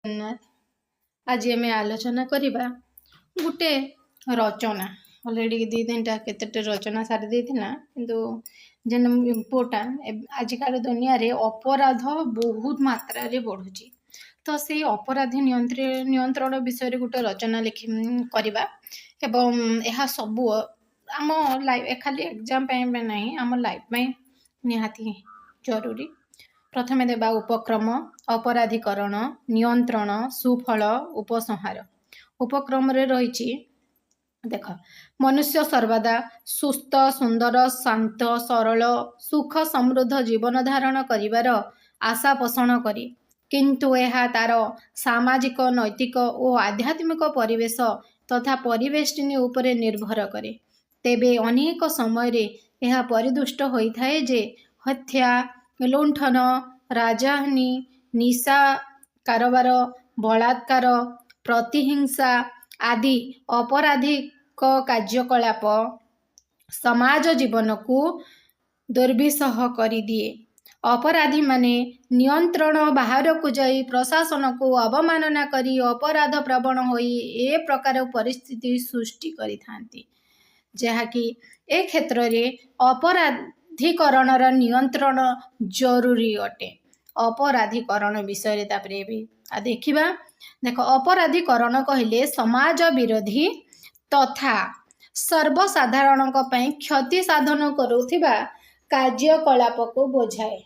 आज आम आलोचना करवा गोटे रचना अलरेडी 2-3टा केते रचना सारी देना किंतु जेन इम्पोर्टाट आजिकार दुनिया रे अपराध बहुत मात्रा रे बढ़ुची तो से अपराधी नियंत्रण विषय गोटे रचना लिखि करवा एवं यह सबू आम लाइफ खाली एग्जाम ना आम लाइफ में निहाती जरूरी। प्रथमे देबा उपक्रम अपराधीकरण नियंत्रण सुफल उपसंहार। उपक्रम रे रही देख मनुष्य सर्वदा सुस्थ सुंदर शांत सरल सुख समृद्ध जीवन धारण करिवार आशा पोषण करी किंतु यह तार सामाजिक नैतिक और आध्यात्मिक परिवेश तथा परिवेष्टिनी उपरे निर्भर करे। तेबे अनेक समय रे यह परिदुष्ट होता है जे हत्या लुंठन राजहानी निशा कारोबार बलात्कार प्रतिहिंसा आदि अपराधिक कार्यकलाप समाज जीवन को दुर्विषह कर दिए। अपराधी माने नियंत्रण बाहर को जाई प्रशासन को अवमानना करी अपराध प्रवण होई ए प्रकार परिस्थिति सृष्टि करि थांती जहाँकि ए क्षेत्र रे अपराधीकरण नियंत्रण जरूरी अटे। अपराधीकरण विषय तापरे भी देखिबा देख अपराधीकरण कहले समाज विरोधी तथा सर्वसाधारण क्षति साधन करुथिबा कार्यकलाप को बोझाए।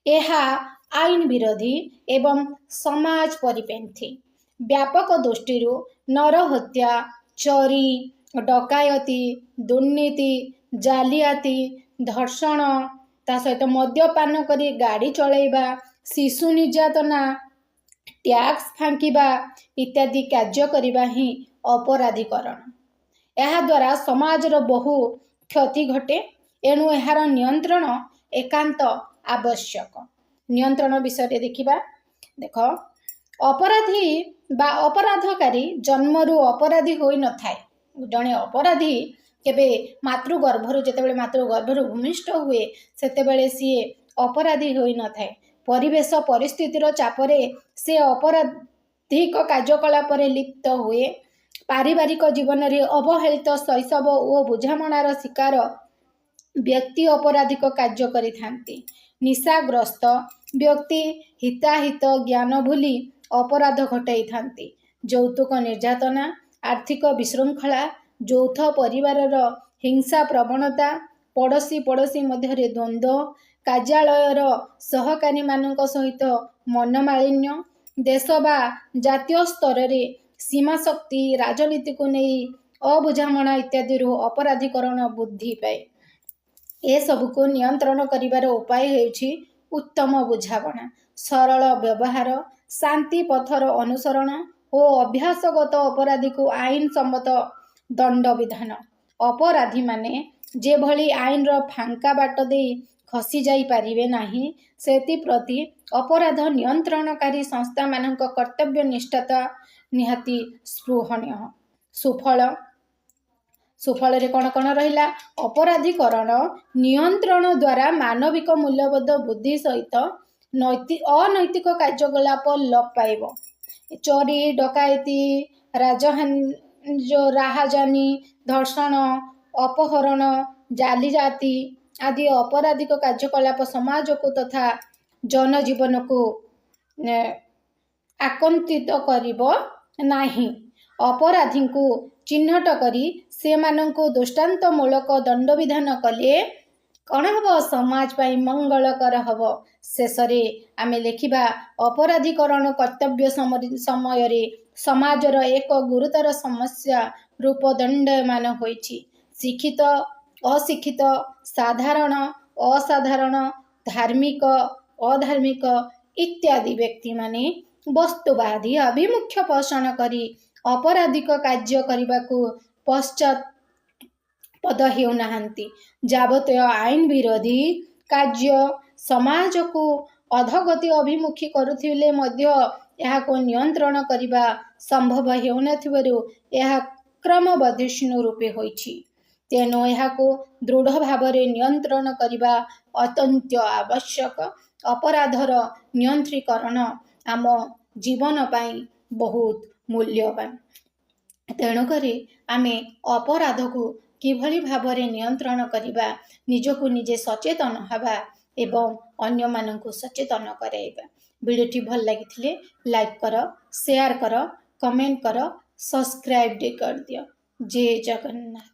यह आईन विरोधी एवं समाज परिपंथी व्यापक दृष्टि नरहत्या चोरी डकायती दुर्नीति जालियाती धर्षण ता सहित मद्यपान करी गाड़ी चलैबा शिशु निर्यातना टैक्स फांकिबा इत्यादि कार्य करिबा ही अपराधीकरण। यह द्वारा समाजर बहु क्षति घटे एणु यार नियंत्रण एकांत आवश्यक। नियंत्रण विषय देखिबा देख अपराधी बा अपराधकारी जन्मरू अपराधी होई न थाए। जड़े अपराधी केबे मातृगर्भरु जेतेबेले मातृगर्भरु भूमिष्ठ हुए सेतेबेले सी अपराधी होई न थाए। परिवेश परिस्थितिर चापरे से अपराधिक कार्यकलाप लिप्त हुए। पारिवारिक जीवन रे अवहेलित शैशव और बुझामणार शिकार व्यक्ति अपराधिक कार्य करिथांती। निशाग्रस्त व्यक्ति हिताहित ज्ञान भूली अपराध घटाई थांती। यौतुक निर्यातना आर्थिक विशृंखला यौथ परिवार हिंसा प्रवणता पड़ोशी मध्य द्वंद्व कार्यालयर सहकारी मानक सहित मनमालिन्य देश बा जातीय स्तर रे सीमा शक्ति राजनीति को नहीं अबुझामणा इत्यादि अपराधीकरण बुद्धि पाए। ए सब को नियंत्रण करिवार उपाय हेउछि उत्तम बुझामणा सरल व्यवहार शांति पथर अनुसरण और अभ्यासगत अपराधी को आईन सम्मत दंड विधान। अपराधी माने जे भली आईन रो फांका बाट दे खसी जाई पारिबे नाही सेति प्रति अपराध नियंत्रणकारी संस्था मानक कर्तव्य निष्ठता निहाती स्पृहणीय। सुफल रे कौन कौन रहिला अपराधीकरण नियंत्रण द्वारा मानविक मूल्यबोध बुद्धि सहित अनैतिक कार्यकलाप लोप पाइब। चोरी डकायती राहाजानी धर्षण अपहरण जालीजाती आदि अपराधिक कार्यकलाप समाज को तथा जनजीवन को आकंठित करिब नाही। अपराधी को चिन्हट करी से माननको दृष्टांतमूलक दंड विधान कले कौन हम समाज पाई मंगलकर हम। शेषरे आमे लेखिबा अपराधीकरण कर्तव्य समय रे समाजर एक गुरुतर समस्या रूप दंडमान होइछि। शिक्षित अशिक्षित साधारण असाधारण धार्मिक अधार्मिक इत्यादि व्यक्ति माने वस्तुवादी अभिमुख्य पोषण करी अपराधिक कार्य करने पश्चात पद हेउनाहांती। जाबतीय आईन विरोधी कार्य समाज को अधोगति अभिमुखी करुथिले मध्य को नियंत्रण करिबा संभव हेउनथिबरु यह क्रमबर्धिष्णु रूपे होइछि। तेणु को दृढ़ भाव नियंत्रण करिबा अत्यंत आवश्यक। अपराधर नियंत्रीकरण आम जीवन पाई बहुत मूल्यवान। तेणुकरी आमे अपराध को किभली भाବରେ नियंत्रण करिबा, निजको निजे सचेतन हवा एवं अन्य माननको सचेतन कराइबा। वीडियोटी भल लागिथिले लाइक कर, शेयर कर, कमेंट कर, सब्सक्राइब कर दियो। जय जगन्नाथ।